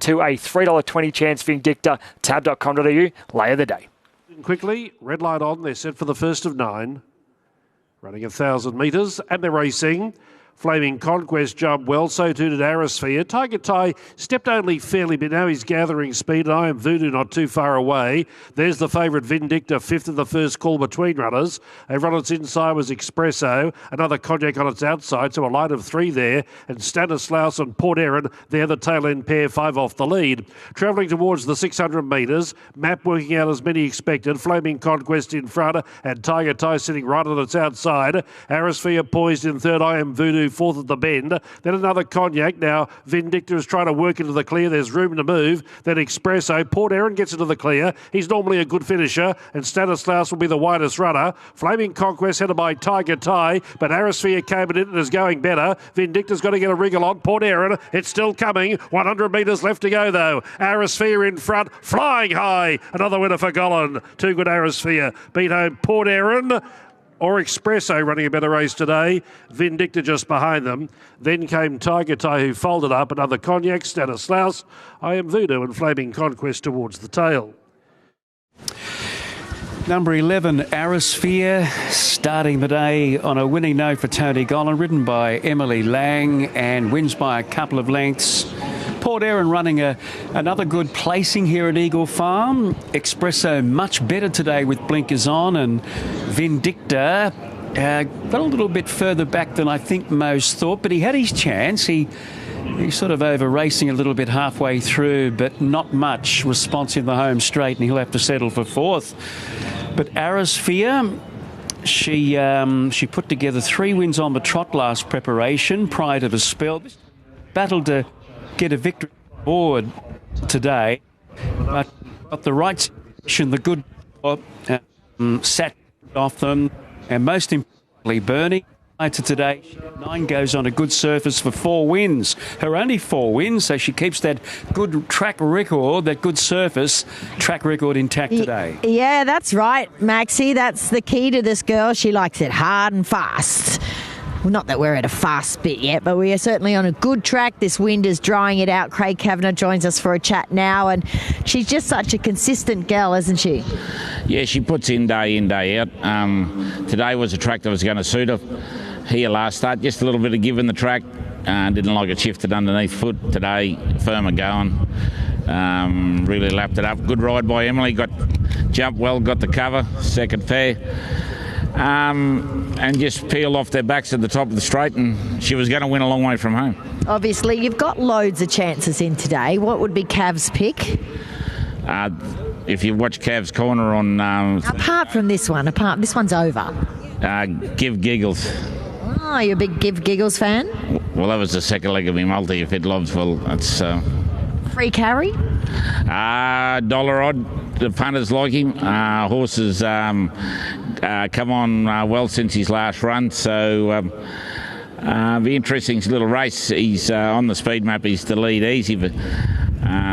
to a $3.20 chance Vindicta. Tab.com.au, lay of the day. Quickly, red light on. They're set for the first of 9. Running 1,000 metres, and they're racing. Flaming Conquest jumped well, so too did Arisphere. Tiger Tie stepped only fairly, but now he's gathering speed. I Am Voodoo not too far away. There's the favourite Vindicta, fifth of the first call between runners. A run on its inside was Espresso. Another Cognac on its outside, so a line of 3 there. And Stanislaus and Port Erin, they're the tail end pair, 5 off the lead. Travelling towards the 600 metres, Map working out as many expected. Flaming Conquest in front, and Tiger Tie sitting right on its outside. Arisphere poised in third. I Am Voodoo fourth at the bend. Then another Cognac. Now Vindicta is trying to work into the clear. There's room to move. Then Espresso. Port Erin gets into the clear. He's normally a good finisher, and Stanislaus will be the widest runner. Flaming Conquest headed by Tiger Tie, but Arisphere came in and is going better. Vindicta's got to get a wriggle on. Port Erin, it's still coming. 100 metres left to go though. Arisphere in front, flying high. Another winner for Gollan. Too good Arisphere. Beat home Port Erin or Espresso running a better race today. Vindicta just behind them. Then came Tiger Tie, who folded up. Another Cognac, Stanislaus, I Am Voodoo, and Flaming Conquest towards the tail. Number 11, Arisphere, starting the day on a winning note for Tony Gollan, ridden by Emily Lang, and wins by a couple of lengths. Port Erin running another good placing here at Eagle Farm. Espresso much better today with blinkers on, and Vindicta got a little bit further back than I think most thought, but he had his chance. He's sort of over racing a little bit halfway through, but not much response in the home straight, and he'll have to settle for fourth. But Arisphere, she put together 3 wins on the trot last preparation prior to the spell. Battled to get a victory forward today, but got the right situation, the good sat off them, and most importantly, Bernie, to today, 9 goes on a good surface for 4 wins. Her only 4 wins, so she keeps that good track record, that good surface track record intact today. Yeah, that's right, Maxie. That's the key to this girl. She likes it hard and fast. Well, not that we're at a fast bit yet, but we are certainly on a good track. This wind is drying it out. Craig Kavanagh joins us for a chat now, and she's just such a consistent girl, isn't she? Yeah, she puts in, day out. Today was a track that was going to suit her. Here last start, just a little bit of give in the track. Didn't like it shifted underneath foot. Today, firmer going. Really lapped it up. Good ride by Emily. Jumped well, got the cover. Second fair. And just peeled off their backs at the top of the straight, and she was going to win a long way from home. Obviously, you've got loads of chances in today. What would be Cav's pick? If you watch Cav's Corner on... apart from this one, this one's over. Give Giggles. Oh, you're a big Give Giggles fan? Well, that was the second leg of my multi. If it loves, well, that's... Free carry? Dollar odd. The punters like him. Horses come on well since his last run, so be interesting little race. He's on the speed map. He's the lead easy, but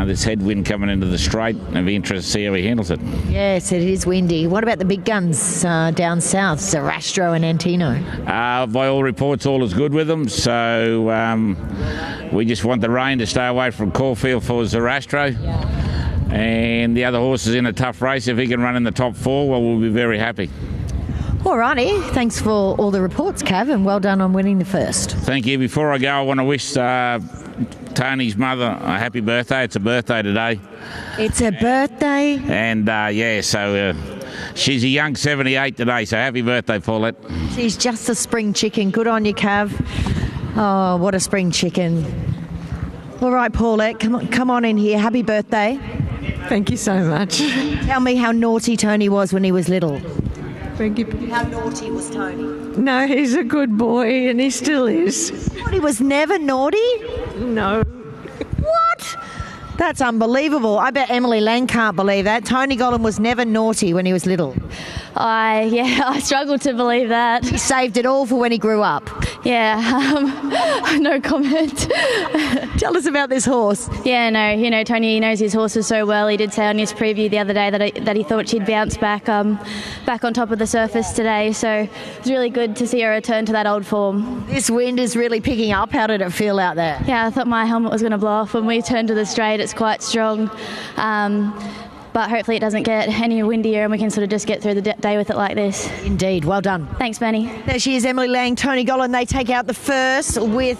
this headwind coming into the straight. It'll be interesting to see how he handles it. Yes, it is windy. What about the big guns down south, Zarastro and Antino? By all reports, all is good with them. So we just want the rain to stay away from Caulfield for Zarastro. Yeah. And the other horse is in a tough race. If he can run in the top 4, well, we'll be very happy. All righty. Thanks for all the reports, Cav, and well done on winning the first. Thank you. Before I go, I want to wish Tony's mother a happy birthday. It's a birthday today. It's a birthday? And, so she's a young 78 today, so happy birthday, Paulette. She's just a spring chicken. Good on you, Cav. Oh, what a spring chicken. All right, Paulette, come on in here. Happy birthday. Thank you so much. Tell me how naughty Tony was when he was little. Thank you. How naughty was Tony? No, he's a good boy, and he still is. What, he was never naughty? No. What? That's unbelievable. I bet Emily Lang can't believe that. Tony Gollan was never naughty when he was little. I struggled to believe that. He saved it all for when he grew up. Yeah, no comment. Tell us about this horse. Yeah, no, Tony knows his horses so well. He did say on his preview the other day that he thought she'd bounce back on top of the surface today. So it's really good to see her return to that old form. This wind is really picking up. How did it feel out there? Yeah, I thought my helmet was going to blow off when we turned to the straight. It's quite strong. But hopefully it doesn't get any windier and we can sort of just get through the day with it like this. Indeed. Well done. Thanks, Bernie. There she is, Emily Lang, Tony Gollan. They take out the first with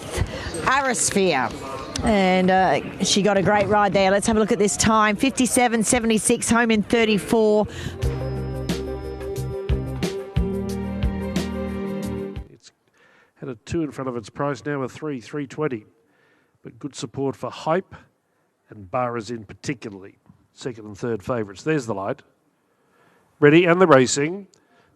Arisphere. And she got a great ride there. Let's have a look at this time. 57.76, home in 34. It's had a 2 in front of its price, now a 3.20. But good support for Hype and Barazin particularly. Second and third favourites. There's the light. Ready and the racing.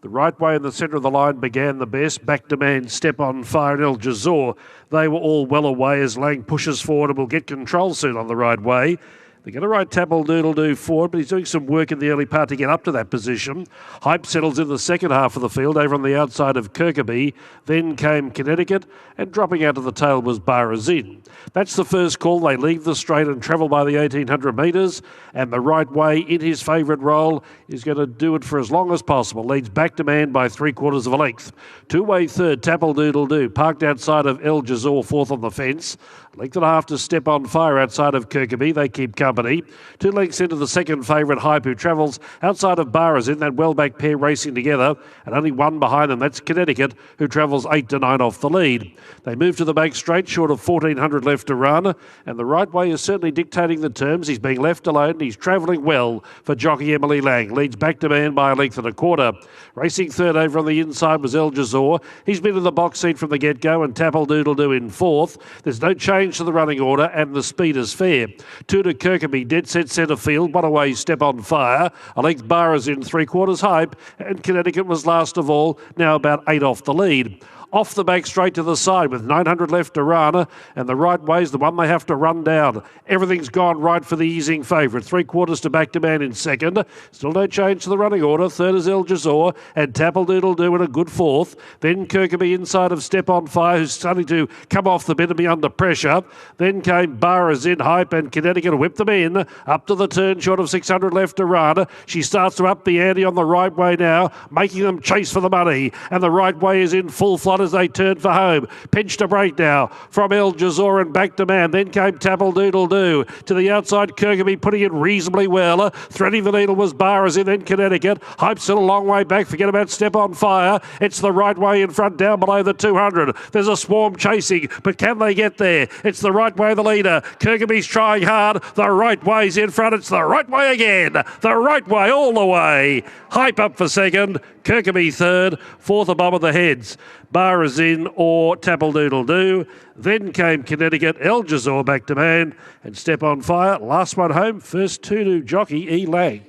The right way in the centre of the line began the best. Back Demand, Step on Fire and El Jazor. They were all well away as Lang pushes forward and will get control soon on the right way. They're going to ride Tapple Doodle Doo forward, but he's doing some work in the early part to get up to that position. Hype settles in the second half of the field over on the outside of Kirkby. Then came Connecticut, and dropping out of the tail was Barazin. That's the first call. They leave the straight and travel by the 1,800 metres, and the right way in his favourite role is going to do it for as long as possible. Leads Back Demand by 3/4 of a length. Two-way third, Tapple Doodle Doo, parked outside of El Jazor, fourth on the fence. Length and a half to Step on Fire outside of Kirkby. They keep company. 2 lengths into the second favourite, Hype, who travels outside of Barazin. That well-back pair racing together, and only one behind them. That's Connecticut, who travels 8 to 9 off the lead. They move to the back straight, short of 1,400 left to run, and the right way is certainly dictating the terms. He's being left alone, and he's travelling well for jockey Emily Lang. Leads Back Demand by a length and a quarter. Racing third over on the inside was El Jazor. He's been in the box seat from the get-go, and Tapple Doodle Doo in fourth. There's no change to the running order, and the speed is fair. 2 to Kirkby, dead set centre field. 1 away, Step on Fire. A length Barazin, 3/4 Hype, and Connecticut was last of all, now about 8 off the lead. Off the back straight to the side with 900 left to run, and the right way's the one they have to run down. Everything's gone right for the easing favourite. 3/4 to Back Demand in second. Still no change to the running order. Third is El Jazor, and Tapple Doodle Doo in a good fourth. Then Kirkby inside of Step on Fire, who's starting to come off the bit and be under pressure. Then came Barazin, Hype, and Connecticut whipped them in. Up to the turn, short of 600 left to run. She starts to up the ante on the right way now, making them chase for the money. And the right way is in full flight as they turn for home. Pinch to break now from El Jazor and Back Demand. Then came Tapple Doodle Doo to the outside. Kirkby putting it reasonably well. Threading the needle was Barazin, then Connecticut. Hype still a long way back. Forget about Step on Fire. It's the right way in front down below the 200. There's a swarm chasing, but can they get there? It's the right way, the leader. Kirkby's trying hard. The right way's in front. It's the right way again. The right way all the way. Hype up for second. Kirkby third. Fourth above the heads. Barazin or Tapple Doodle Doo. Then came Connecticut, El Jazor, Back Demand, and Step on Fire. Last one home, first two to jockey E. Lang.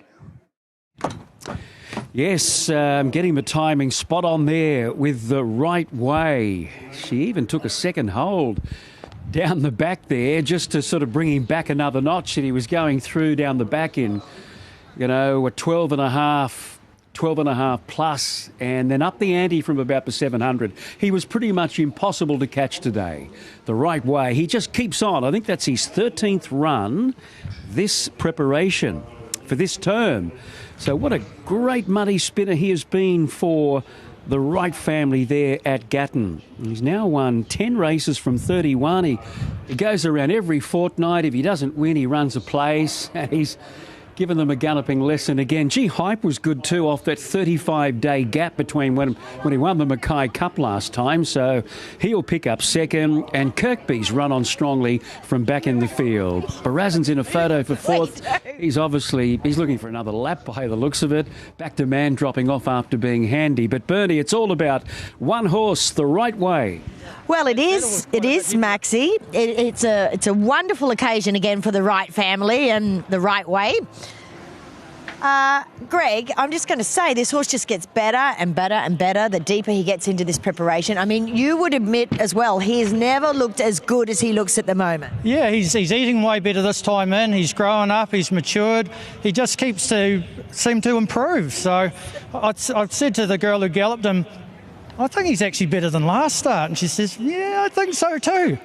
Yes, getting the timing spot on there with the right way. She even took a second hold down the back there just to sort of bring him back another notch that he was going through down the back in, a 12 and a half plus, and then up the ante from about the 700. He was pretty much impossible to catch today. The right way. He just keeps on. I think that's his 13th run, this preparation for this term. So what a great muddy spinner he has been for the Wright family there at Gatton. He's now won 10 races from 31. He goes around every fortnight. If he doesn't win, he runs a place, and he's given them a galloping lesson again. Gee, Hype was good too off that 35-day gap between when he won the Mackay Cup last time, so he'll pick up second, and Kirkby's run on strongly from back in the field. Barazin's in a photo for fourth. He's looking for another lap by the looks of it. Back Demand dropping off after being handy. But Bernie, it's all about one horse the right way. Well, it is, Maxie. It's a wonderful occasion again for the Wright family and the right way. Greg, I'm just going to say this horse just gets better and better and better the deeper he gets into this preparation. I mean, you would admit as well, he has never looked as good as he looks at the moment. Yeah, he's eating way better this time in. He's growing up, he's matured. He just keeps to seem to improve. So I've said to the girl who galloped him, I think he's actually better than last start. And she says, yeah, I think so too.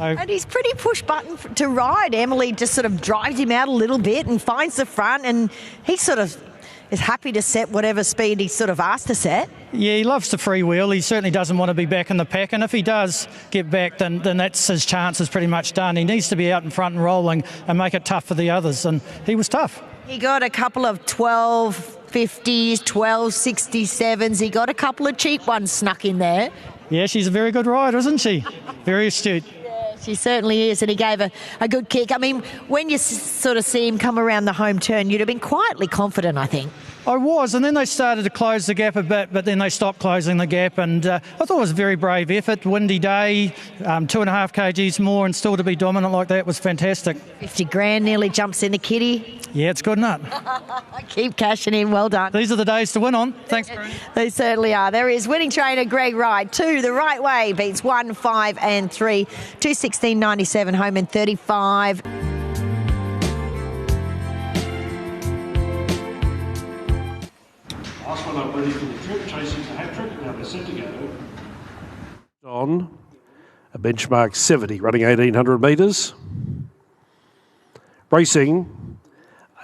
And he's pretty push button to ride. Emily just sort of drives him out a little bit and finds the front, and he sort of is happy to set whatever speed he's sort of asked to set. Yeah, he loves to freewheel. He certainly doesn't want to be back in the pack, and if he does get back, then that's his chance is pretty much done. He needs to be out in front and rolling and make it tough for the others, and he was tough. He got a couple of 12.50s, 12.67s. He got a couple of cheap ones snuck in there. Yeah, she's a very good rider, isn't she? Very astute. She certainly is, and he gave a good kick. I mean, when you sort of see him come around the home turn, you'd have been quietly confident, I think. I was, and then they started to close the gap a bit, but then they stopped closing the gap, and I thought it was a very brave effort. Windy day, 2.5 kgs more, and still to be dominant like that was fantastic. 50 grand nearly jumps in the kitty. Yeah, it's good, isn't it? Keep cashing in, well done. These are the days to win on. Thanks, Bruce. They certainly are. There is winning trainer Greg Wright. 2 the right way, beats 1, 5 and 3. 2:16.97, home in 35. Last one up ready for the trip, chasing the hat trick. Now they're set to go. On a benchmark 70, running 1,800 metres. Racing.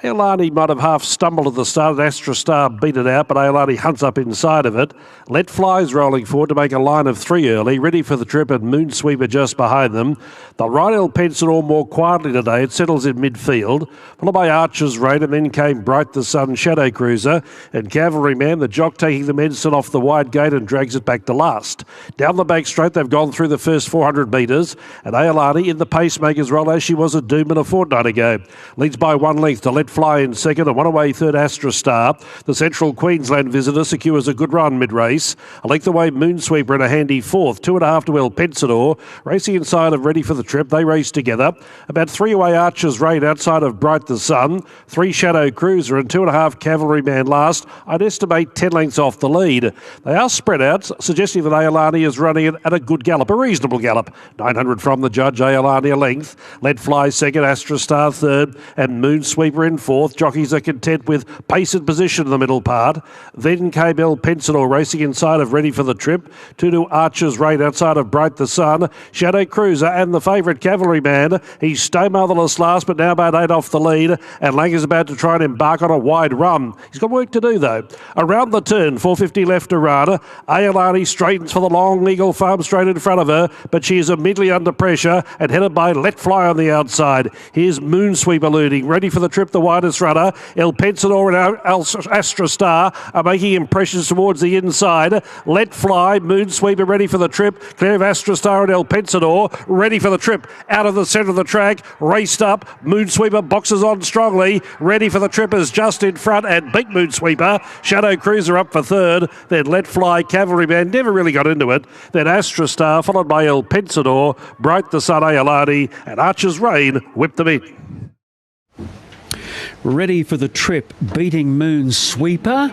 Aolani might have half stumbled at the start. Astra Star beat it out, but Aolani hunts up inside of it. Let Fly's rolling forward to make a line of 3 early, ready for the trip, and Moonsweeper just behind them. They'll ride El Pensador more quietly today. It settles in midfield, followed by Archer's Rain, and then came Bright the Sun, Shadow Cruiser, and Cavalryman, the jock taking the medicine off the wide gate and drags it back to last. Down the back straight, they've gone through the first 400 metres, and Aolani in the pacemaker's role as she was at Doomben a fortnight ago. Leads by 1 length to Let Fly in second, and 1 away third Astra Star. The Central Queensland visitor secures a good run mid-race. A length away Moonsweeper in a handy fourth. 2.5 to El Pensador. Racing inside of Ready for the Trip. They race together. About 3 away Archer's Rain outside of Bright the Sun. 3 Shadow Cruiser and 2.5 Cavalryman last. I'd estimate 10 lengths off the lead. They are spread out, suggesting that Aolani is running it at a good gallop, a reasonable gallop. 900 from the judge, Aolani a length. Let Fly second, Astra Star third, and Moonsweeper in fourth. Jockeys are content with pace and position in the middle part. Then came El Pensador racing inside of Ready for the Trip. 2 to Archer's Rain outside of Bright the Sun. Shadow Cruiser and the favourite Cavalryman. He's stay motherless last, but now about 8 off the lead. And Lang is about to try and embark on a wide run. He's got work to do though. Around the turn, 450 left to run. Aolani straightens for the long legal farm straight in front of her, but she is immediately under pressure and headed by Let Fly on the outside. Here's Moonsweeper leading. Ready for the Trip, the widest runner. El Pensador and Astra Star are making impressions towards the inside. Let Fly, Moonsweeper ready for the trip. Clear of Astra Star and El Pensador. Ready for the trip. Out of the centre of the track. Raced up. Moonsweeper boxes on strongly. Ready for the trip is just in front and beat Moonsweeper. Shadow Cruiser up for third. Then Let Fly, Cavalryman never really got into it. Then Astra Star followed by El Pensador. Bright the Sun, Aolani and Archer's Rain whipped them in. Ready for the Trip, beating Moonsweeper.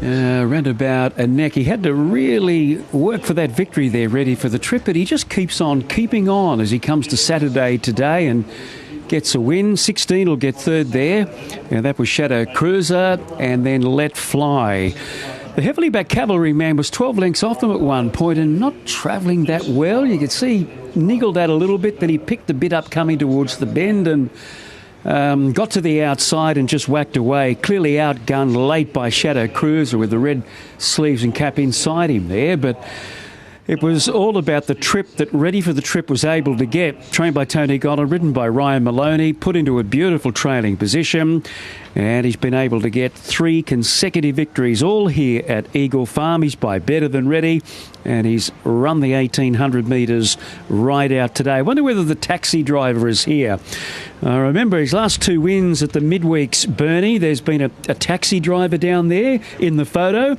Round about a neck. He had to really work for that victory there, Ready for the Trip, but he just keeps on keeping on as he comes to Saturday today and gets a win. 16 will get third there. And that was Shadow Cruiser and then Let Fly. The heavily backed Cavalryman was 12 lengths off them at one point and not travelling that well. You could see he niggled out a little bit, then he picked a bit up coming towards the bend and got to the outside and just whacked away. Clearly outgunned late by Shadow Cruiser with the red sleeves and cap inside him there. But it was all about the trip that Ready for the Trip was able to get. Trained by Tony Gollan, ridden by Ryan Maloney, put into a beautiful trailing position. And he's been able to get 3 consecutive victories all here at Eagle Farm. He's by Better Than Ready, and he's run the 1,800 metres right out today. I wonder whether the taxi driver is here. Remember his last 2 wins at the midweeks, Bernie. There's been a taxi driver down there in the photo,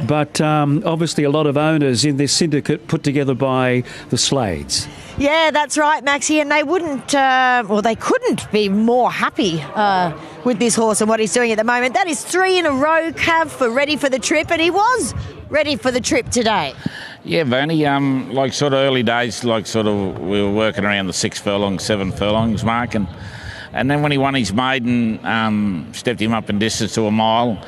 but obviously a lot of owners in this syndicate put together by the Slades. Yeah, that's right, Maxie. And they they couldn't be more happy with this horse and what he's doing at the moment. That is 3 in a row, Cav, for Ready for the Trip, and he was ready for the trip today. Yeah, Bernie, like sort of early days, like sort of we were working around the 6 furlongs, 7 furlongs mark, and then when he won his maiden, stepped him up in distance to a mile,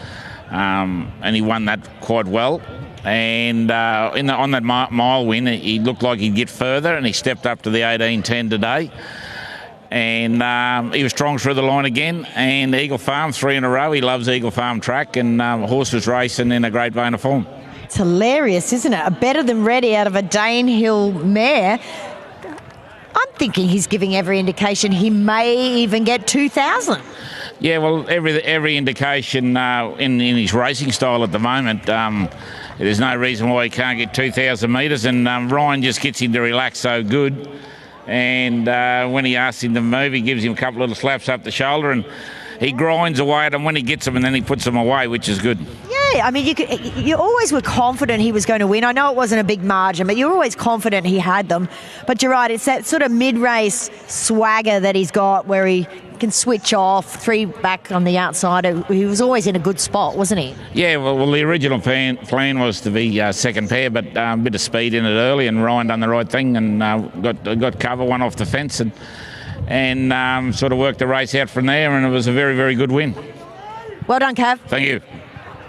and he won that quite well. And on that mile win, he looked like he'd get further, and he stepped up to the 18.10 today. And he was strong through the line again. And Eagle Farm, 3 in a row. He loves Eagle Farm track, and horse was racing in a great vein of form. It's hilarious, isn't it? A better than ready out of a Danehill mare. I'm thinking he's giving every indication he may even get 2,000. Yeah, well, every indication in his racing style at the moment, there's no reason why he can't get 2,000 metres, and Ryan just gets him to relax so good. And when he asks him to move, he gives him a couple of little slaps up the shoulder, and he grinds away at them when he gets them, and then he puts them away, which is good. Yeah, I mean, you always were confident he was going to win. I know it wasn't a big margin, but you're always confident he had them. But you're right, it's that sort of mid-race swagger that he's got where he can switch off, 3 back on the outside. He was always in a good spot, wasn't he? Yeah, well the original plan was to be second pair, but a bit of speed in it early, and Ryan done the right thing and got cover, one off the fence, and sort of worked the race out from there, and it was a very, very good win. Well done, Cav. Thank you.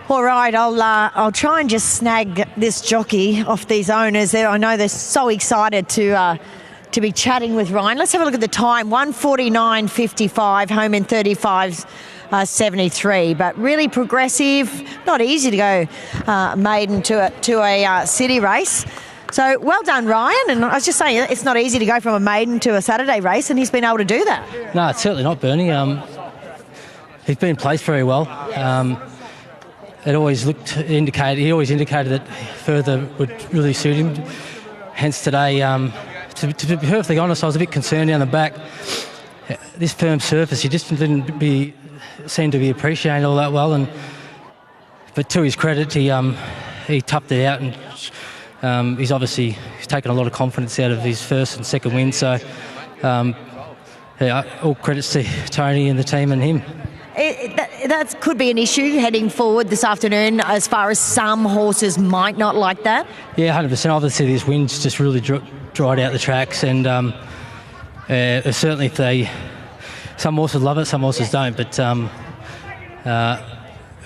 All right, I'll try and just snag this jockey off these owners. I know they're so excited to be chatting with Ryan. Let's have a look at the time. 1:49.55, home in 35.73. But really progressive. Not easy to go maiden to a city race. So well done, Ryan. And I was just saying, it's not easy to go from a maiden to a Saturday race, and he's been able to do that. No, it's certainly not, Bernie. He's been placed very well. He always indicated that further would really suit him. Hence today, to be perfectly honest, I was a bit concerned down the back. This firm surface, he just didn't seem to be appreciating all that well. But to his credit, he toughed it out, and he's taken a lot of confidence out of his first and second win. So all credits to Tony and the team and him. That could be an issue heading forward this afternoon, as far as some horses might not like that. Yeah, 100%. Obviously, this wind's just really dried out the tracks, and certainly some horses love it, some horses don't. But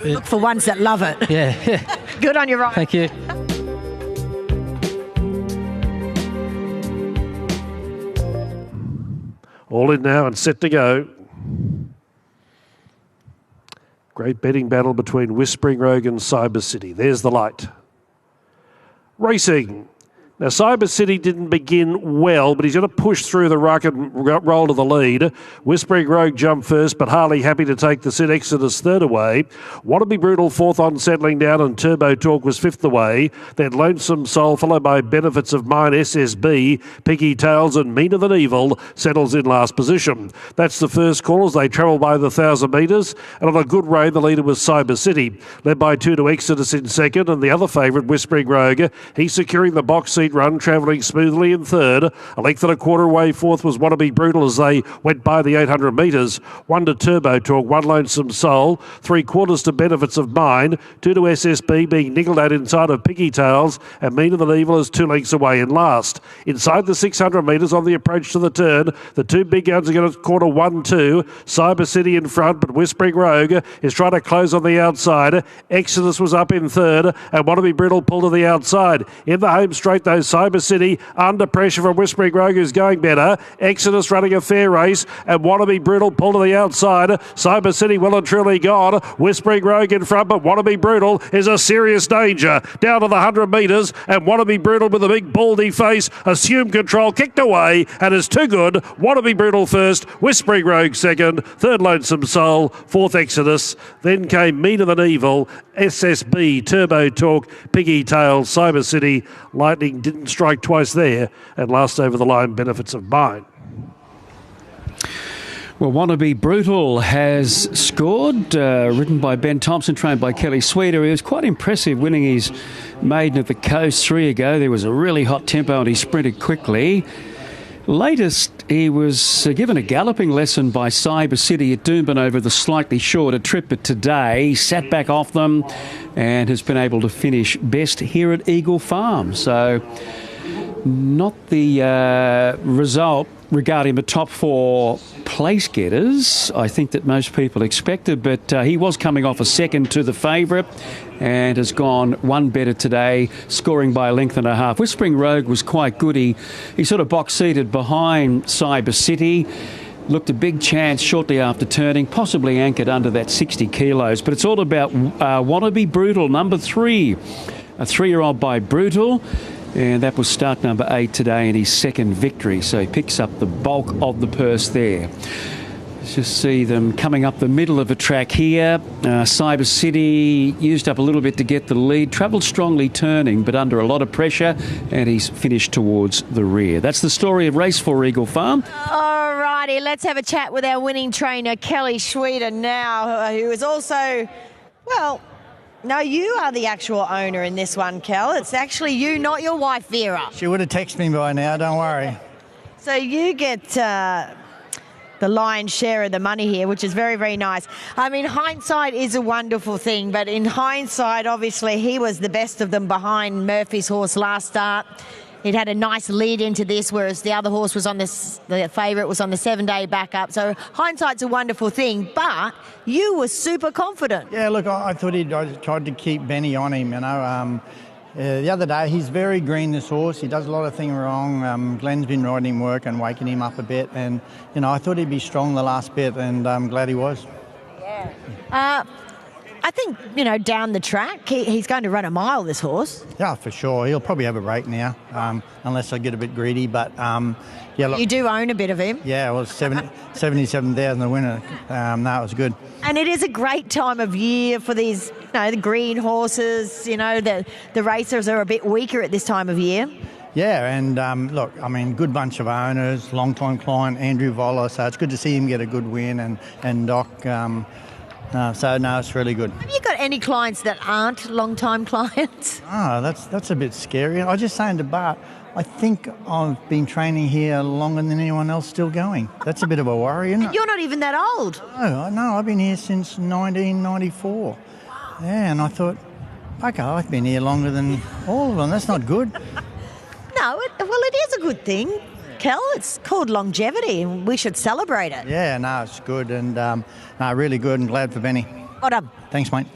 look for ones that love it. Yeah. Good on you, Ryan. Thank you. All in now and set to go. Great betting battle between Whispering Rogue and Cyber City. There's the light. Racing. Now, Cyber City didn't begin well, but he's going to push through the ruck and roll to the lead. Whispering Rogue jumped first, but Harley happy to take the Sid Exodus third away. Wannabe Brutal fourth on, settling down, and Turbo Talk was fifth away. Then Lonesome Soul, followed by Benefits of Mine, SSB, Piggy Tails, and Meaner Than Evil settles in last position. That's the first call as they travel by the 1,000 metres. And on a good rain, the leader was Cyber City, led by 2 to Exodus in second, and the other favourite, Whispering Rogue. He's securing the box seat run, travelling smoothly in third. A length and a quarter away fourth was Wannabe Brutal as they went by the 800 metres. 1 to Turbo Talk, 1 Lonesome Soul, 3/4 to Benefits of Mine, 2 to SSB being niggled out inside of Piggy Tails, and Meaner Than Evil is 2 lengths away in last. Inside the 600 metres on the approach to the turn, the 2 big guns are going to quarter 1-2. Cyber City in front, but Whispering Rogue is trying to close on the outside. Exodus was up in third, and Wannabe Brutal pulled to the outside. In the home straight, though, Cyber City under pressure from Whispering Rogue, who's going better. Exodus running a fair race, and Wannabe Brutal pulled to the outside. Cyber City well and truly gone. Whispering Rogue in front, but Wannabe Brutal is a serious danger. Down to the 100 metres, and Wannabe Brutal with a big baldy face assumed control, kicked away, and is too good. Wannabe Brutal first, Whispering Rogue second, third Lonesome Soul, fourth Exodus. Then came Meaner Than Evil, SSB, Turbo Talk, Piggy Tails, Cyber City. Lightning didn't strike twice there, and last over the line, Benefits of Mine. Well, Wannabe Brutal has scored, ridden by Ben Thompson, trained by Kelly Sweeter. He was quite impressive winning his maiden at the Coast 3 ago. There was a really hot tempo and he sprinted quickly. Latest, he was given a galloping lesson by Cyber City at Doomben over the slightly shorter trip, but today he sat back off them and has been able to finish best here at Eagle Farm. So not the result regarding the top 4 place getters, I think, that most people expected, but he was coming off a second to the favourite and has gone one better today, scoring by a length and a half. Whispering Rogue was quite good. He sort of box-seated behind Cyber City, looked a big chance shortly after turning, possibly anchored under that 60 kilos, but it's all about Wannabe Brutal, number 3, a 3-year-old by Brutal. And that was start number 8 today in his second victory. So he picks up the bulk of the purse there. Let's just see them coming up the middle of the track here. Cyber City used up a little bit to get the lead. Travelled strongly turning, but under a lot of pressure. And he's finished towards the rear. That's the story of race 4 Eagle Farm. All righty, let's have a chat with our winning trainer, Kelly Schweida, now, who is also, well... No, you are the actual owner in this one, Kel. It's actually you, not your wife, Vera. She would have texted me by now, don't worry. So you get the lion's share of the money here, which is very, very nice. I mean, hindsight is a wonderful thing, but in hindsight, obviously, he was the best of them behind Murphy's horse last start. It had a nice lead into this, whereas the other horse was on this, the favourite was on the 7-day backup. So hindsight's a wonderful thing, but you were super confident. Yeah, look, I thought I tried to keep Benny on him, you know. The other day, he's very green, this horse. He does a lot of things wrong. Glenn's been riding him work and waking him up a bit. And, you know, I thought he'd be strong the last bit, and I'm glad he was. Yeah. I think, you know, down the track, he's going to run a mile, this horse. Yeah, for sure. He'll probably have a break now, unless I get a bit greedy. But, yeah, look. You do own a bit of him. Yeah, well, 77,000 the winner. No, it was good. And it is a great time of year for these, you know, the green horses. You know, the racers are a bit weaker at this time of year. Yeah, and look, I mean, good bunch of owners, long-time client, Andrew Voller. So it's good to see him get a good win, and Doc... so, no, it's really good. Have you got any clients that aren't long-time clients? Oh, that's a bit scary. I was just saying to Bart, I think I've been training here longer than anyone else still going. That's a bit of a worry, isn't it? You're not even that old. No, I've been here since 1994. Wow. Yeah, and I thought, okay, I've been here longer than all of them. That's not good. No, it is a good thing. Kel, it's called longevity, and we should celebrate it. Yeah, no, it's good, and no, really good, and glad for Benny. Well done. Thanks, mate.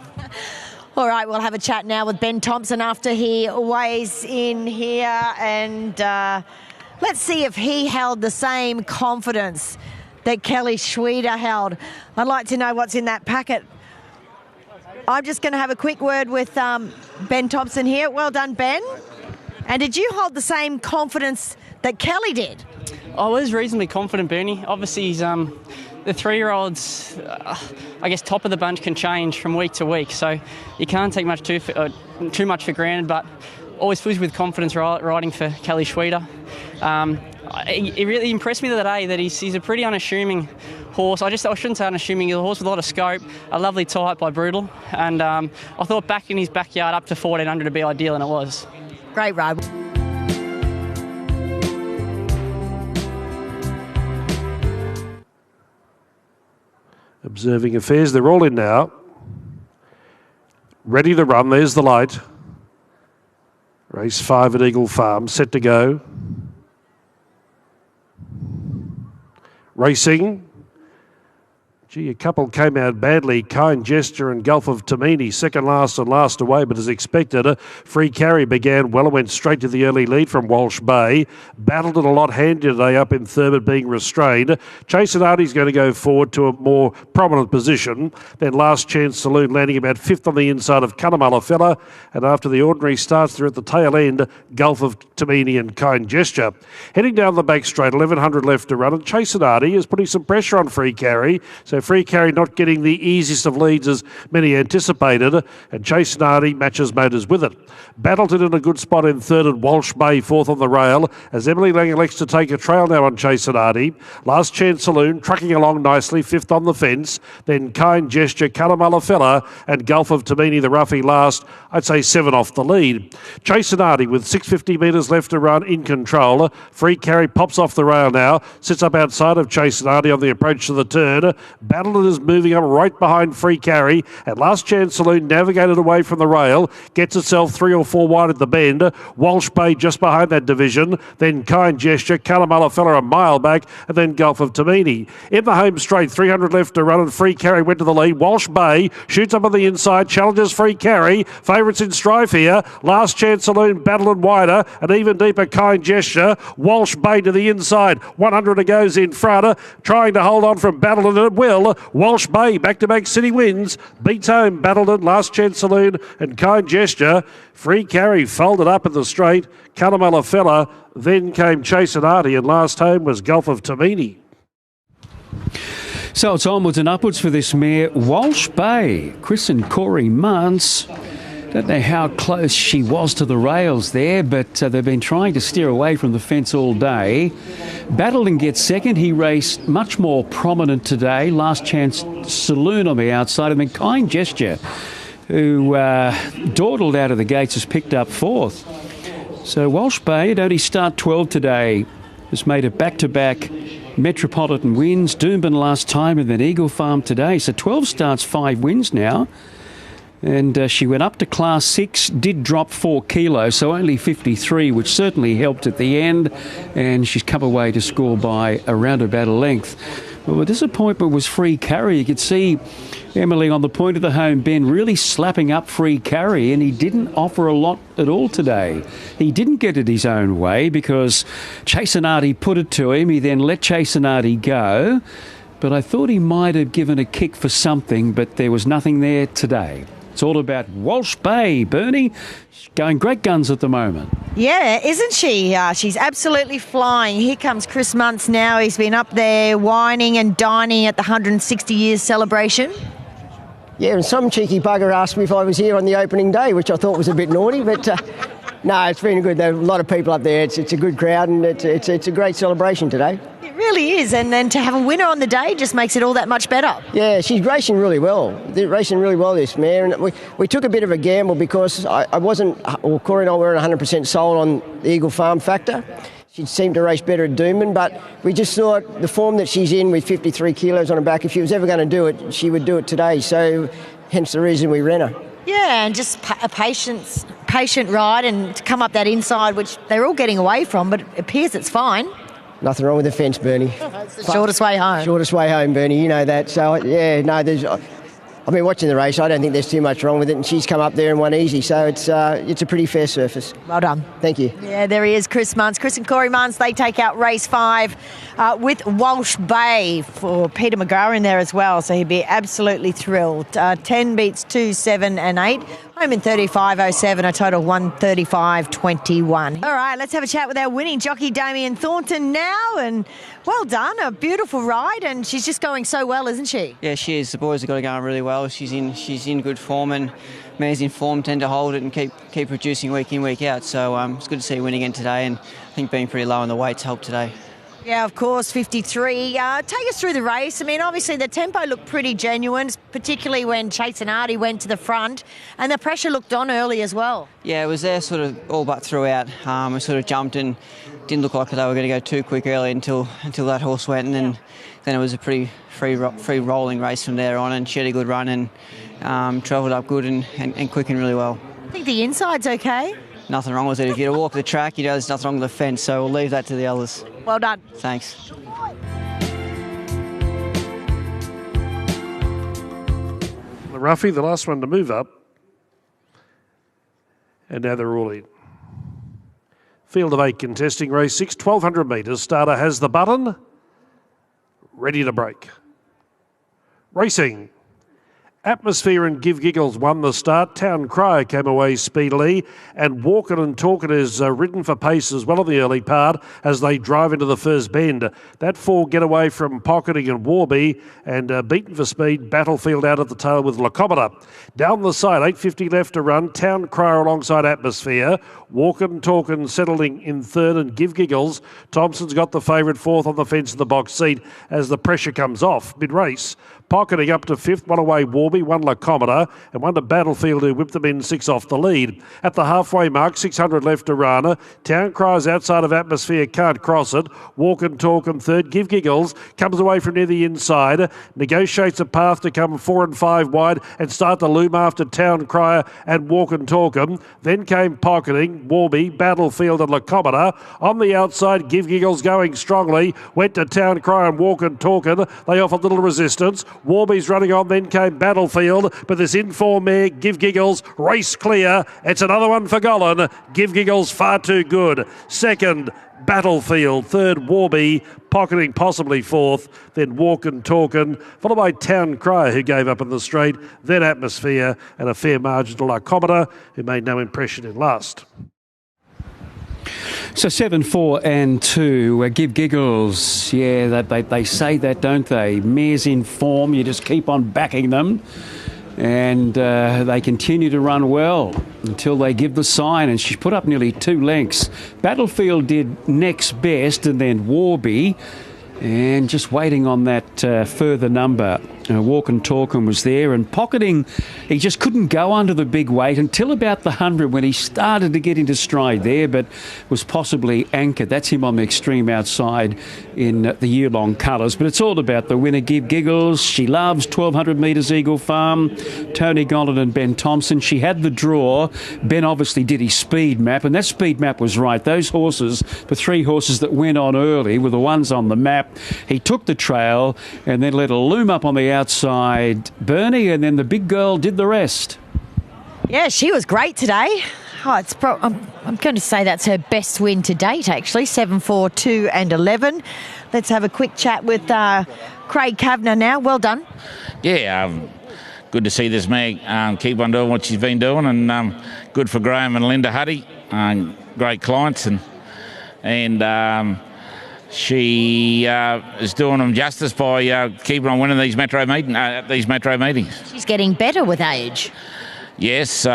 All right, we'll have a chat now with Ben Thompson after he weighs in here, and let's see if he held the same confidence that Kelly Schweida held. I'd like to know what's in that packet. I'm just going to have a quick word with Ben Thompson here. Well done, Ben. And did you hold the same confidence that Kelly did? I was reasonably confident, Bernie. Obviously, he's, the 3-year-olds, I guess, top of the bunch can change from week to week, so you can't take too much for granted, but always filled with confidence riding for Kelly Schweida. It really impressed me the other day that he's a pretty unassuming horse. I shouldn't say unassuming, he's a horse with a lot of scope, a lovely type by Brutal, and I thought back in his backyard up to 1,400 would be ideal, and it was. Great ride. Observing affairs, they're all in now. Ready to run, there's the light. Race 5 at Eagle Farm, set to go. Racing. Gee, a couple came out badly. Kind Gesture and Gulf of Tamini, second last and last away, but as expected, a Free Carry began well and went straight to the early lead from Walsh Bay. Battled it a lot handy today up in third, but being restrained. Chase Artie's going to go forward to a more prominent position. Then Last Chance Saloon landing about fifth on the inside of Cunnamulla Fella. And after the ordinary starts, they're at the tail end, Gulf of Tamini and Kind Gesture. Heading down the back straight, 1,100 left to run, and Chase Artie is putting some pressure on Free Carry. So Free Carry not getting the easiest of leads as many anticipated, and Chase Nardi matches motors with it. Battleton in a good spot in third, and Walsh Bay fourth on the rail, as Emily Lang elects to take a trail now on Chase Nardi. Last Chance Saloon trucking along nicely, fifth on the fence, then Kind Gesture, Cunnamulla Fella, and Gulf of Tamini, the roughie last, I'd say 7 off the lead. Chase Nardi with 650 metres left to run in control. Free Carry pops off the rail now, sits up outside of Chase Nardi on the approach to the turn. Battleton is moving up right behind Free Carry, and Last Chance Saloon navigated away from the rail, gets itself 3 or 4 wide at the bend. Walsh Bay just behind that division, then Kind Gesture, Cunnamulla Fella a mile back, and then Gulf of Tamini. In the home straight, 300 left to run, and Free Carry went to the lead. Walsh Bay shoots up on the inside, challenges Free Carry. Favourites in strife here. Last Chance Saloon, Battleton wider, and even deeper Kind Gesture. Walsh Bay to the inside, 100 goes in front, trying to hold on from Battleton, and it will. Walsh Bay back-to-back city wins, beats home Battleton, Last Chance Saloon, and Kind Gesture. Free Carry folded up in the straight. Cunnamulla Fella, then came Chase Nardi, and last home was Gulf of Tamini. So it's onwards and upwards for this mare, Walsh Bay. Chris and Corey Mance. Don't know how close she was to the rails there, but they've been trying to steer away from the fence all day. Battleton gets second. He raced much more prominent today. Last Chance Saloon on the outside, and then Kind Gesture, who dawdled out of the gates, has picked up fourth. So Walsh Bay had only start 12 today. Has made it back-to-back Metropolitan wins. Doomben last time, and then Eagle Farm today. So 12 starts, 5 wins now. And she went up to Class 6, did drop 4 kilos, so only 53, which certainly helped at the end. And she's come away to score by around about a length. Well, the disappointment was Free Carry. You could see Emily on the point of the home bend really slapping up Free Carry, and he didn't offer a lot at all today. He didn't get it his own way because Chase Nardi put it to him. He then let Chase Nardi go. But I thought he might have given a kick for something, but there was nothing there today. It's all about Walsh Bay, Bernie. She's going great guns at the moment. Yeah, isn't she? She's absolutely flying. Here comes Chris Muntz now. He's been up there whining and dining at the 160 years celebration. Yeah, and some cheeky bugger asked me if I was here on the opening day, which I thought was a bit naughty, but no, it's been good. There are a lot of people up there. It's a good crowd, and it's a great celebration today. It really is, and then to have a winner on the day just makes it all that much better. Yeah, she's racing really well. They're racing really well, this mare, and we took a bit of a gamble because I wasn't, or Corey and I weren't 100% sold on the Eagle Farm factor. She seemed to race better at Doomben, but we just thought the form that she's in with 53 kilos on her back, if she was ever going to do it, she would do it today. So hence the reason we ran her. Yeah, and just a patient ride, and to come up that inside, which they're all getting away from, but it appears it's fine. Nothing wrong with the fence, Bernie. It's the shortest way home. Shortest way home, Bernie. You know that. So, yeah, no, I've been watching the race. I don't think there's too much wrong with it, and she's come up there and won easy. So it's a pretty fair surface. Well done. Thank you. Yeah, there he is, Chris Muntz. Chris and Corey Muntz, they take out race 5 with Walsh Bay for Peter McGrath in there as well. So he'd be absolutely thrilled. 10 beats 2, 7 and 8. Home in 35.07, a total 135.21. All right, let's have a chat with our winning jockey, Damien Thornton, now. And well done, a beautiful ride, and she's just going so well, isn't she? Yeah, she is. The boys have got her going really well. She's in good form, and mares in form tend to hold it and keep producing week in, week out. So it's good to see her win again today, and I think being pretty low on the weights helped today. Yeah, of course, 53. Take us through the race. I mean, obviously the tempo looked pretty genuine, particularly when Chase Nardi went to the front, and the pressure looked on early as well. Yeah, it was there sort of all but throughout. We sort of jumped and didn't look like they were going to go too quick early until that horse went, and then it was a pretty free rolling race from there on, and she had a good run and travelled up good and quickened really well. I think the inside's okay. Nothing wrong with it. If you walk the track, you know there's nothing wrong with the fence, so we'll leave that to the others. Well done. Thanks. The roughie, the last one to move up. And now they're all in. Field of 8 contesting race 6, 1,200 metres. Starter has the button. Ready to break. Racing Atmosphere and Give Giggles won the start. Town Crier came away speedily, and Walkin' and Talkin' is ridden for pace as well in the early part as they drive into the first bend. That 4 get away from Pocketing and Warby, and beaten for speed, Battlefield out at the tail with Locomotor. Down the side, 8.50 left to run. Town Crier alongside Atmosphere. Walkin' and Talkin' settling in third, and Give Giggles. Thompson's got the favourite fourth on the fence in the box seat as the pressure comes off mid-race. Pocketing up to fifth, one away Warby, one Locomotor, and one to Battlefield who whipped them in 6 off the lead. At the halfway mark, 600 left to Rana. Town Criers outside of Atmosphere, can't cross it. Walkin' Talkin' third. Give Giggles comes away from near the inside, negotiates a path to come 4 and 5 wide and start to loom after Town Crier and Walkin' Talkin'. Then came Pocketing, Warby, Battlefield and Locomotor. On the outside, Give Giggles going strongly. Went to Town Crier and Walkin' Talkin'. They offered little resistance. Warby's running on, then came Battlefield, but this in-form mare, Give Giggles, race clear. It's another one for Gollan. Give Giggles far too good. Second, Battlefield. Third, Warby. Pocketing possibly fourth. Then Walkin' Talkin', followed by Town Crier, who gave up in the straight. Then Atmosphere, and a fair margin to Locomotor, who made no impression in last. So 7, 4 and 2. Give Giggles. Yeah, they say that, don't they? Mares in form, you just keep on backing them. And they continue to run well until they give the sign. And she's put up nearly 2 lengths. Battlefield did next best, and then Warby. And just waiting on that further number. Walkin' Talkin' was there, and Pocketing, he just couldn't go under the big weight until about the 100 when he started to get into stride there, but was possibly anchored. That's him on the extreme outside in the year-long colours. But it's all about the winner, Give Giggles. She loves 1,200 metres Eagle Farm, Tony Gollan and Ben Thompson. She had the draw. Ben obviously did his speed map, and that speed map was right. Those horses, the 3 horses that went on early, were the ones on the map. He took the trail and then let her loom up on the outside, Bernie, and then the big girl did the rest. Yeah, she was great today. Oh, I'm going to say that's her best win to date, actually. 7, 4, 2 and 11. Let's have a quick chat with Craig Kavanagh now. Well done. Yeah, good to see this mare keep on doing what she's been doing, and good for Graham and Linda Huddy, great clients, and she is doing them justice by keeping on winning these metro meetings. She's getting better with age. Yes,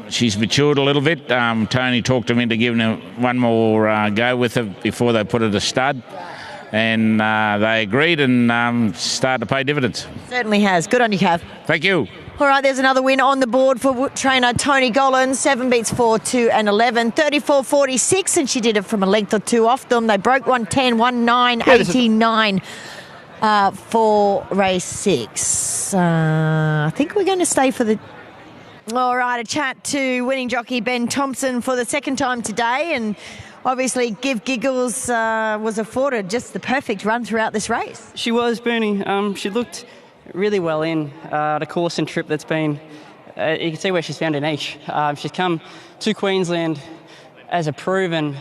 she's matured a little bit. Tony talked him into giving her one more go with her before they put her to stud, and they agreed and started to pay dividends. Certainly has. Good on you, Cav. Thank you. All right, there's another win on the board for trainer Tony Gollan. 7 beats 4, 2 and 11. 34.46, and she did it from a length or 2 off them. They broke 110, 109.89 for race 6. I think we're going to stay for the... All right, a chat to winning jockey Ben Thompson for the second time today, and obviously Give Giggles was afforded just the perfect run throughout this race. She was, Bernie. She looked really well in the course and trip that's been, you can see where she's found in each. She's come to Queensland as a proven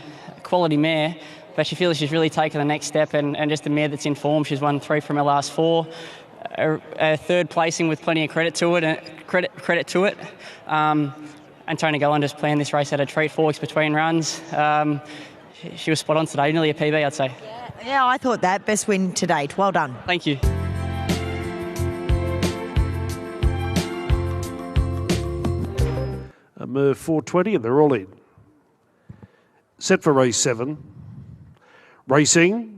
quality mare, but she feels she's really taken the next step and just a mare that's in form. She's won 3 from her last 4, a third placing with plenty of credit to it. And Tony Gollan just planned this race at a treat, 4 weeks between runs. She was spot on today, nearly a PB, I'd say. Yeah, I thought that. Best win to date. Well done. Thank you. Merv 420, and they're all in. Set for race 7. Racing.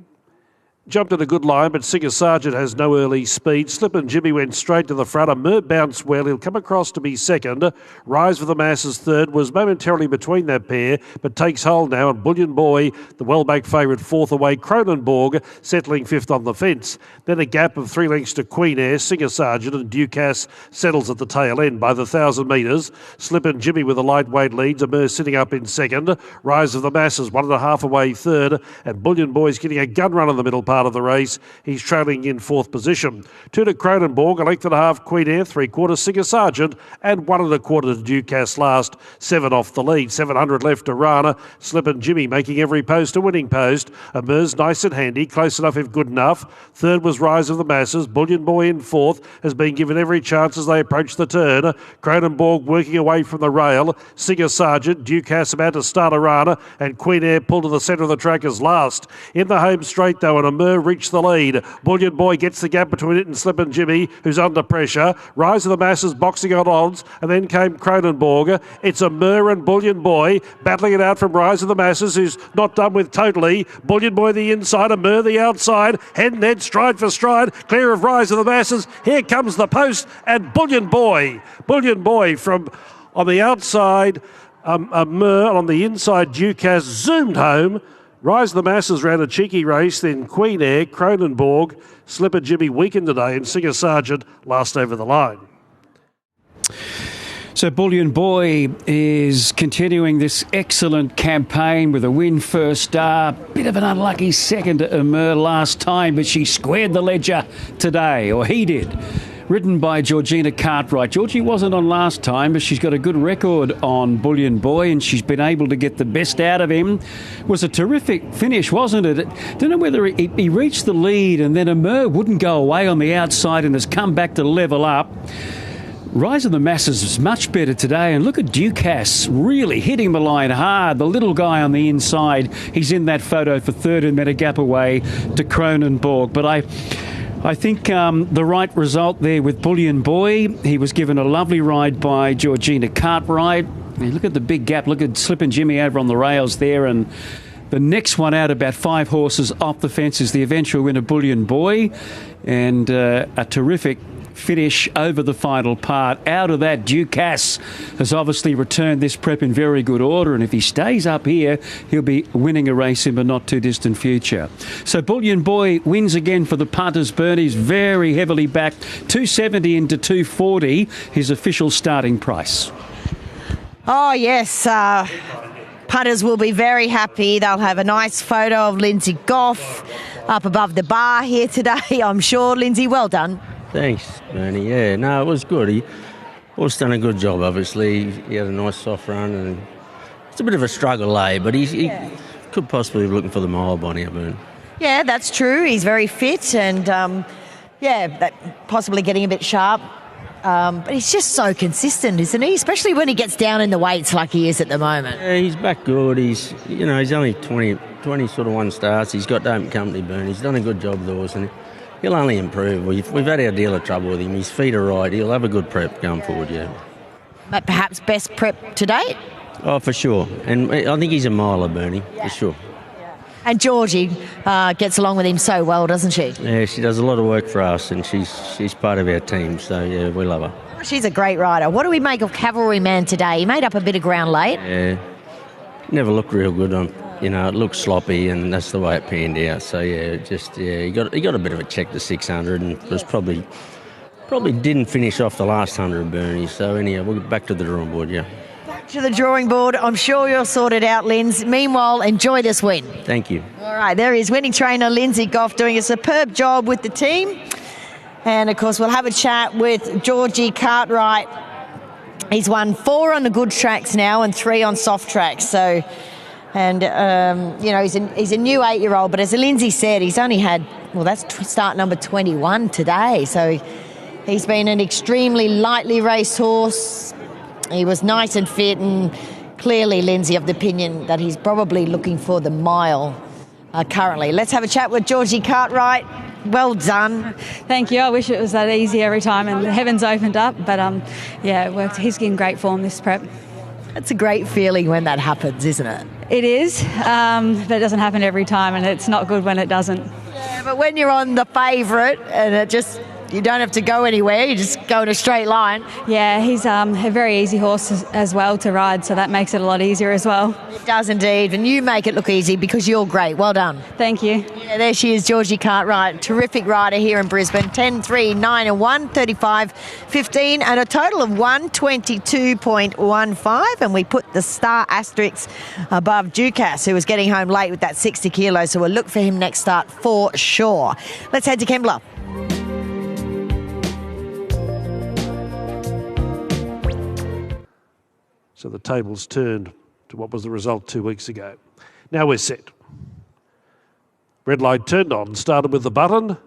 Jumped at a good line, but Singer Sargent has no early speed. Slip and Jimmy went straight to the front. A Merv bounced well. He'll come across to be second. Rise for the Masses third. Was momentarily between that pair, but takes hold now. And Bullion Boy, the well-backed favourite, fourth away. Cronenborg settling fifth on the fence. Then a gap of 3 lengths to Queen Air, Singer Sargent, and Ducasse settles at the tail end by the 1,000 metres. Slip and Jimmy with a lightweight leads. A Merv sitting up in second. Rise of the Masses, 1.5 away third. And Bullion Boy's getting a gun run in the middle part. part of the race. He's trailing in 4th position. 2 to Cronenborg, a length and a half Queen Air, 3/4 Singer Sargent, and 1 1/4 to Ducasse last. 7 off the lead. 700 left to Rana. Slip and Jimmy making every post a winning post. Amers nice and handy, close enough if good enough. 3rd was Rise of the Masses. Bullion Boy in 4th has been given every chance as they approach the turn. Cronenborg working away from the rail. Singer Sargent, Ducasse about to start a Rana, and Queen Air pulled to the centre of the track as last. In the home straight though, and Amer reached the lead. Bullion Boy gets the gap between it and Slip and Jimmy, who's under pressure. Rise of the Masses boxing on odds, and then came Cronenborg. It's Amer and Bullion Boy battling it out from Rise of the Masses, who's not done with totally. Bullion Boy the inside, Amer the outside, head and head, stride for stride, clear of Rise of the Masses. Here comes the post, and Bullion Boy from on the outside, Amer on the inside, Ducasse zoomed home. Rise of the Masses ran a cheeky race, then Queen Air, Cronenborg, Slipper Jimmy weakened today, and Singer Sargent last over the line. So Bullion Boy is continuing this excellent campaign with a win first start. Bit of an unlucky second to Amer last time, but she squared the ledger today, or he did. Ridden by Georgina Cartwright. Georgie wasn't on last time, but she's got a good record on Bullion Boy, and she's been able to get the best out of him. It was a terrific finish, wasn't it? Don't know whether he reached the lead, and then Amer wouldn't go away on the outside and has come back to level up. Rise of the Masses is much better today, and look at Ducasse really hitting the line hard. The little guy on the inside, he's in that photo for 3rd and met a gap away to Cronenborg. But I think the right result there with Bullion Boy. He was given a lovely ride by Georgina Cartwright. Look at the big gap. Look at Slip and Jimmy over on the rails there. And the next one out, about 5 horses off the fence, is the eventual winner, Bullion Boy. And a terrific finish over the final part. Out of that, Ducasse has obviously returned this prep in very good order, and if he stays up here, he'll be winning a race in the not too distant future. So Bullion Boy wins again for the punters. Bernie's very heavily backed, 270 into 240, his official starting price. Oh yes, punters will be very happy. They'll have a nice photo of Lindsay Goff up above the bar here today, I'm sure. Lindsay, well done. Thanks, Bernie. Yeah, no, it was good. He was done a good job, obviously. He had a nice soft run, and it's a bit of a struggle, but he could possibly be looking for the mile by now, Bernie. Yeah, that's true. He's very fit and, possibly getting a bit sharp. But he's just so consistent, isn't he? Especially when he gets down in the weights like he is at the moment. Yeah, he's back good. He's only 20 sort of 1 starts. He's got Open Company, Bernie. He's done a good job with the horse, and he'll only improve. We've had our deal of trouble with him. His feet are right. He'll have a good prep going forward, yeah. But perhaps best prep to date? Oh, for sure. And I think he's a miler, Bernie, for sure. And Georgie gets along with him so well, doesn't she? Yeah, she does a lot of work for us, and she's part of our team, so, yeah, we love her. She's a great rider. What do we make of Cavalryman today? He made up a bit of ground late. Yeah, never looked real good on. It looked sloppy, and that's the way it panned out. So he got a bit of a check to 600, and was probably didn't finish off the last 100, Bernie. So anyhow, we'll get back to the drawing board. Yeah. Back to the drawing board. I'm sure you'll sort it out, Linz. Meanwhile, enjoy this win. Thank you. All right, there is winning trainer Lindsay Goff doing a superb job with the team, and of course we'll have a chat with Georgie Cartwright. He's won 4 on the good tracks now and 3 on soft tracks. So. And, he's a new 8-year-old, but as Lindsay said, he's only had, that's start number 21 today. So he's been an extremely lightly raced horse. He was nice and fit, and clearly Lindsay of the opinion that he's probably looking for the mile currently. Let's have a chat with Georgie Cartwright. Well done. Thank you. I wish it was that easy every time and the heavens opened up, but it worked. He's in great form this prep. It's a great feeling when that happens, isn't it? It is, but it doesn't happen every time, and it's not good when it doesn't. Yeah, but when you're on the favourite and You don't have to go anywhere. You just go in a straight line. Yeah, he's a very easy horse as well to ride, so that makes it a lot easier as well. It does indeed, and you make it look easy because you're great. Well done. Thank you. Yeah, there she is, Georgie Cartwright. Terrific rider here in Brisbane. 10-3, 9-1, 35-15, and a total of 122.15. And we put the star asterisk above Ducasse, who was getting home late with that 60 kilos. So we'll look for him next start for sure. Let's head to Kembla. So the tables turned to what was the result 2 weeks ago. Now we're set. Red light turned on, started with the button,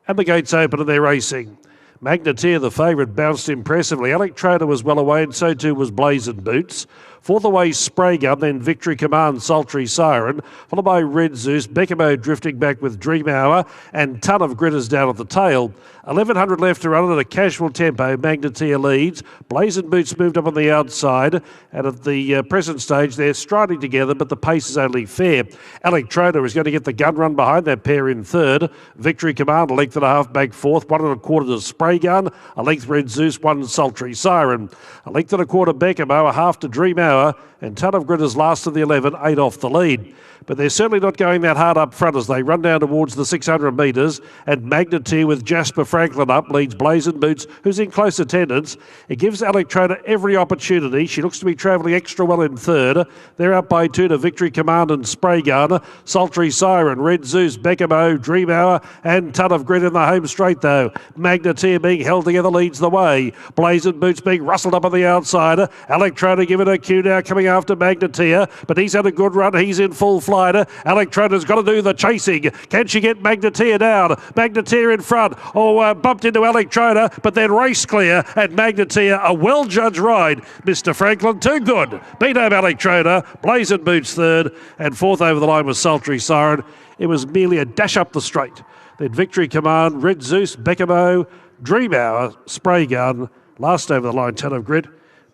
and the gates open and they're racing. Magneteer, the favourite, bounced impressively. Electroda was well away, and so too was Blazing Boots. Fourth away, Spraygun, then Victory Command, Sultry Siren, followed by Red Zeus, Becamo drifting back with Dream Hour, and Ton of Gritters down at the tail. 1100 left to run at a casual tempo. Magneteer leads. Blazing Boots moved up on the outside, and at the present stage they're striding together, but the pace is only fair. Electroda is going to get the gun run behind that pair in third. Victory Command, a length and a half back fourth. 1 1/4 to Spraygun, a length Red Zeus, 1 Sultry Siren. A length and a quarter Becamo, a half to Dream Hour, and Ton of Gritters last of the 11, 8 off the lead. But they're certainly not going that hard up front as they run down towards the 600 metres, and Magneteer with Jasper Franklin up leads Blazing Boots, who's in close attendance. It gives Electroda every opportunity. She looks to be travelling extra well in third. They're up by 2 to Victory Command and Spraygun, Sultry Siren, Red Zeus, Becamo, Dream Hour, and Ton of Grit in the home straight though. Magneteer being held together leads the way. Blazing Boots being rustled up on the outside. Electroda giving her cue now, coming after Magneteer, but he's had a good run. He's in full flight. Electroda's got to do the chasing. Can she get Magneteer down? Magneteer in front. Bumped into Electroda, but then race clear, and Magneteer, a well-judged ride. Mr. Franklin, too good. Beat home Electroda. Blazing Boots third, and fourth over the line was Sultry Siren. It was merely a dash up the straight. Then Victory Command, Red Zeus, Becamo, Dream Hour, Spraygun, last over the line, Ton of Grit,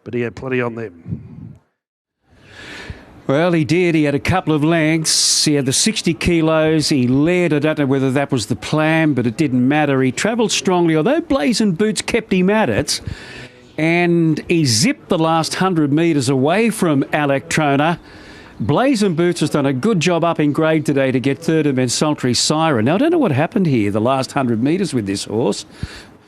but he had plenty on them. Well, he did. He had a couple of lengths. He had the 60 kilos. He led. I don't know whether that was the plan, but it didn't matter. He travelled strongly, although Blazing Boots kept him at it. And he zipped the last 100 metres away from Electroda. Blazing Boots has done a good job up in grade today to get third and then Sultry Siren. Now, I don't know what happened here the last 100 metres with this horse.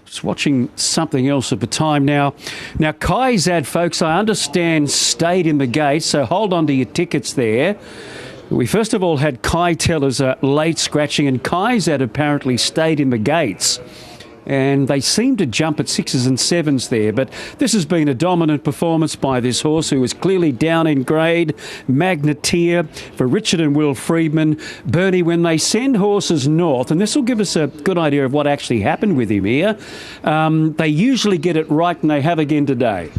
Just watching something else at the time now. Now, Kaizad, folks, I understand stayed in the gates, so hold on to your tickets there. We first of all had Kai Teller's late scratching, and Kaizad apparently stayed in the gates. And they seem to jump at 6s and 7s there. But this has been a dominant performance by this horse, who is clearly down in grade. Magneteer for Richard and Will Freedman. Bernie, when they send horses north, and this will give us a good idea of what actually happened with him here, they usually get it right, and they have again today.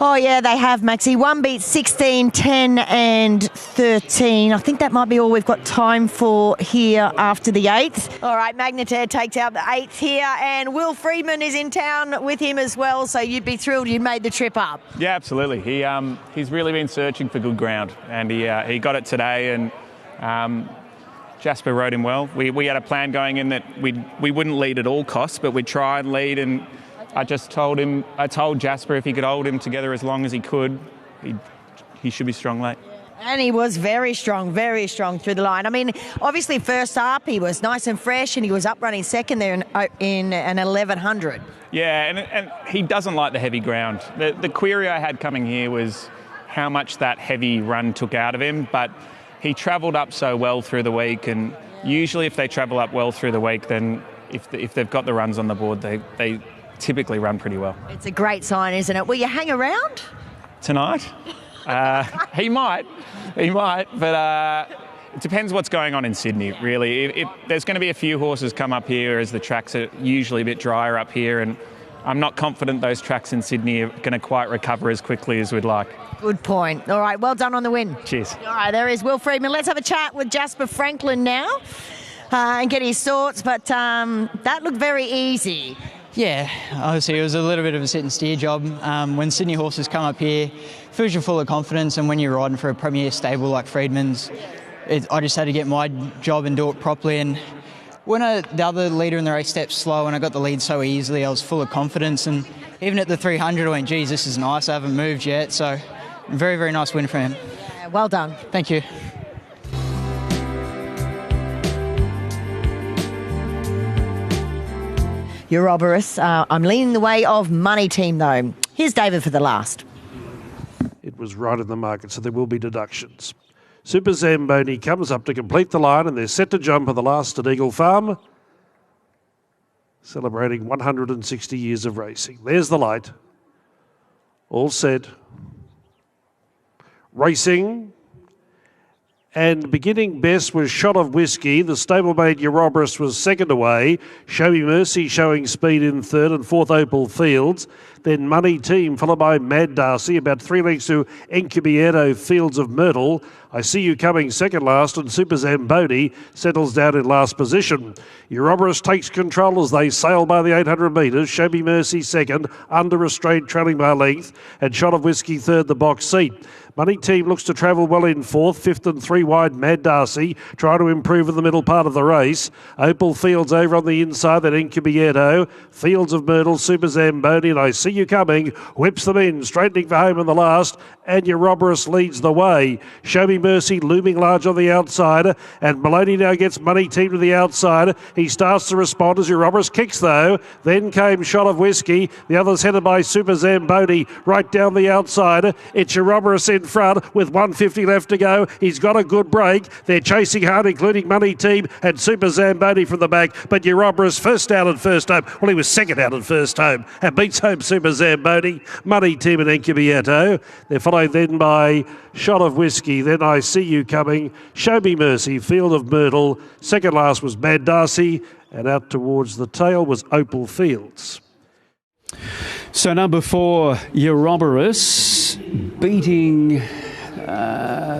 Oh, yeah, they have, Maxie. 1 beat 16, 10 and 13. I think that might be all we've got time for here after the 8th. All right, Magneteer takes out the 8th here, and Will Freedman is in town with him as well, so you'd be thrilled you made the trip up. Yeah, absolutely. He's really been searching for good ground, and he got it today, and Jasper rode him well. We had a plan going in that we wouldn't lead at all costs, but we'd try and lead, and I told Jasper if he could hold him together as long as he could, he should be strong late. And he was very strong through the line. I mean, obviously first up he was nice and fresh, and he was up running second there in an 1100. Yeah, and he doesn't like the heavy ground. The query I had coming here was how much that heavy run took out of him, but he travelled up so well through the week, and usually if they travel up well through the week, then if they've got the runs on the board, they typically run pretty well. It's a great sign, isn't it? Will you hang around? Tonight? He might, but it depends what's going on in Sydney, really. If there's going to be a few horses come up here, as the tracks are usually a bit drier up here, and I'm not confident those tracks in Sydney are going to quite recover as quickly as we'd like. Good point. All right, well done on the win. Cheers. All right, there is Will Freedman. Let's have a chat with Jasper Franklin now and get his thoughts, but that looked very easy. Yeah, obviously it was a little bit of a sit and steer job. When Sydney horses come up here, fills you full of confidence, and when you're riding for a premier stable like Freedman's, I just had to get my job and do it properly, and when the other leader in the race stepped slow and I got the lead so easily, I was full of confidence. And even at the 300, I went, geez, this is nice. I haven't moved yet. So very, very nice win for him. Yeah, well done. Thank you. Euroborus. I'm leaning the way of Money Team, though. Here's David for the last. It was right in the market, so there will be deductions. Super Zamboni comes up to complete the line, and they're set to jump for the last at Eagle Farm, celebrating 160 years of racing. There's the light. All set. Racing. And beginning best was Shot of Whiskey. The stablemate Euroborus was second away. Show Me Mercy showing speed in third, and fourth Opal Fields. Then Money Team, followed by Mad Darcy, about 3 lengths to Incubierto, Fields of Myrtle. I See You Coming second last, and Super Zamboni settles down in last position. Euroborus takes control as they sail by the 800 metres. Show Me Mercy second, under restraint, trailing by length, and Shot of Whiskey third, the box seat. Money Team looks to travel well in fourth, fifth and 3 wide, Mad Darcy, trying to improve in the middle part of the race. Opal Fields over on the inside, then Incubierto, Fields of Myrtle, Super Zamboni, and I See You Coming, whips them in, straightening for home in the last, and Euroborus leads the way. Show Me Mercy looming large on the outside, and Maloney now gets Money Team to the outside. He starts to respond as Euroborus kicks though. Then came Shot of Whiskey, the others headed by Super Zamboni right down the outside. It's Euroborus in front with 150 left to go. He's got a good break. They're chasing hard, including Money Team and Super Zamboni from the back, but Euroborus first out at first home. Well, he was second out at first home and beats home Super Zamboni, Money Team and Incubierto. They're followed then by Shot of Whiskey, then I See You Coming, Show Me Mercy, Field of Myrtle. Second last was Mad Darcy, and out towards the tail was Opal Fields. So number 4, Euroborus, beating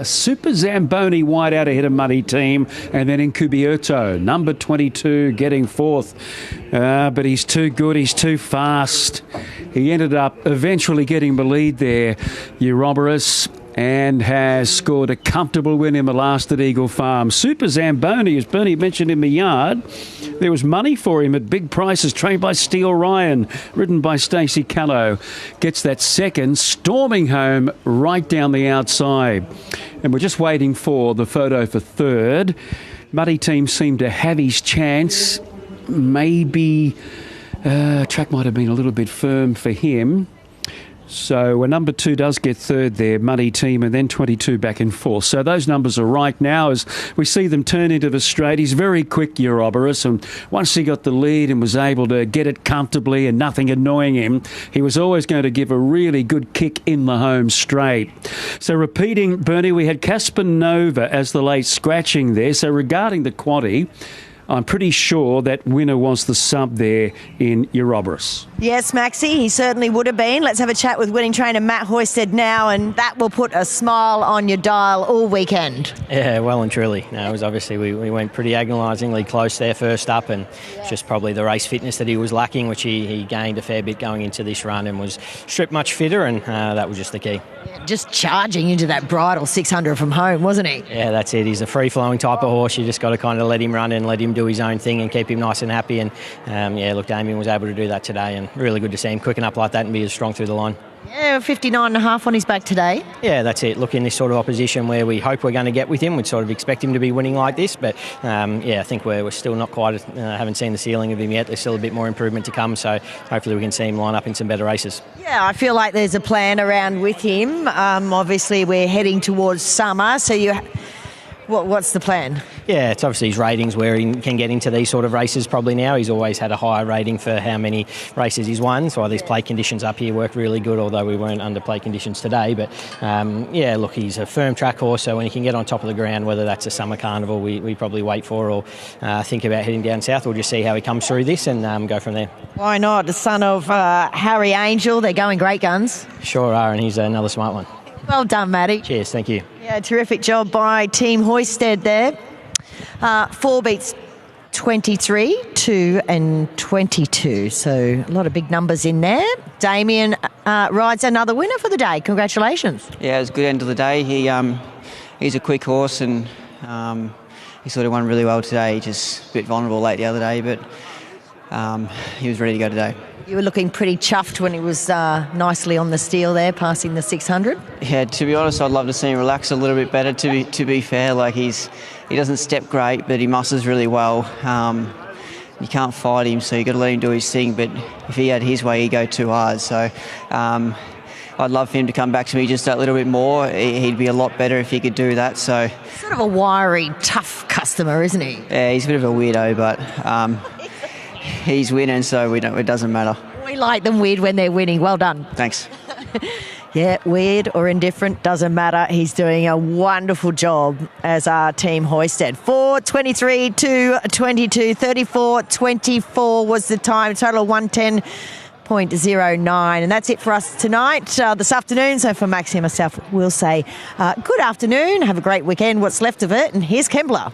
Super Zamboni wide out ahead of Money Team, and then Incubierto, number 22, getting fourth. But he's too good, he's too fast. He ended up eventually getting the lead there, Euroborus, and has scored a comfortable win in the last at Eagle Farm. Super Zamboni, as Bernie mentioned in the yard, there was money for him at big prices, trained by Steele Ryan, ridden by Stacey Callow. Gets that second, storming home right down the outside. And we're just waiting for the photo for third. Money Team seemed to have his chance. Maybe track might have been a little bit firm for him. So number 2 does get third there, Money Team, and then 22 back in fourth. So those numbers are right now as we see them turn into the straight. He's very quick, Euroborus, and once he got the lead and was able to get it comfortably and nothing annoying him, he was always going to give a really good kick in the home straight. So repeating, Bernie, we had Casper Nova as the late scratching there. So regarding the quaddie, I'm pretty sure that winner was the sub there in Euroborus. Yes, Maxie, he certainly would have been. Let's have a chat with winning trainer Matt Hoysted now, and that will put a smile on your dial all weekend. Yeah, well and truly. No, it was obviously we went pretty agonisingly close there first up, and just probably the race fitness that he was lacking, which he gained a fair bit going into this run and was stripped much fitter, and that was just the key. Just charging into that bridle 600 from home, wasn't he? Yeah, that's it. He's a free-flowing type of horse. You just got to kind of let him run and let him do his own thing and keep him nice and happy. And look, Damien was able to do that today, and really good to see him quicken up like that and be as strong through the line. Yeah, 59.5 on his back today. Yeah, that's it. Look, in this sort of opposition where we hope we're going to get with him, we'd sort of expect him to be winning like this, but I think we're still not quite, haven't seen the ceiling of him yet. There's still a bit more improvement to come, so hopefully we can see him line up in some better races. Yeah, I feel like there's a plan around with him. Obviously we're heading towards summer, so what's the plan? Yeah, it's obviously his ratings where he can get into these sort of races probably now. He's always had a higher rating for how many races he's won, so these play conditions up here work really good, although we weren't under play conditions today. But look, he's a firm track horse, so when he can get on top of the ground, whether that's a summer carnival we probably wait for, or think about heading down south, we'll just see how he comes through this and go from there. Why not? The son of Harry Angel, they're going great guns. Sure are, and he's another smart one. Well done, Matty. Cheers, thank you. Yeah, terrific job by Team Hoysted there. 4 beats 23, 2 and 22. So a lot of big numbers in there. Damien rides another winner for the day. Congratulations. Yeah, it was a good end of the day. He's a quick horse and he sort of won really well today. Just a bit vulnerable late the other day, but he was ready to go today. You were looking pretty chuffed when he was nicely on the steel there, passing the 600. Yeah, to be honest, I'd love to see him relax a little bit better. To be fair, like he doesn't step great, but he muscles really well. You can't fight him, so you got to let him do his thing. But if he had his way, he'd go too hard. So I'd love for him to come back to me just that little bit more. He'd be a lot better if he could do that. So sort of a wiry, tough customer, isn't he? Yeah, he's a bit of a weirdo, but he's winning, so it doesn't matter. We like them weird when they're winning. Well done. Thanks. Yeah, weird or indifferent, doesn't matter. He's doing a wonderful job as our team hoisted. 4:23 to 22, 34:24 was the time. Total 110.09. And that's it for us tonight, this afternoon. So for Maxie and myself, we'll say good afternoon. Have a great weekend, what's left of it. And here's Kembla.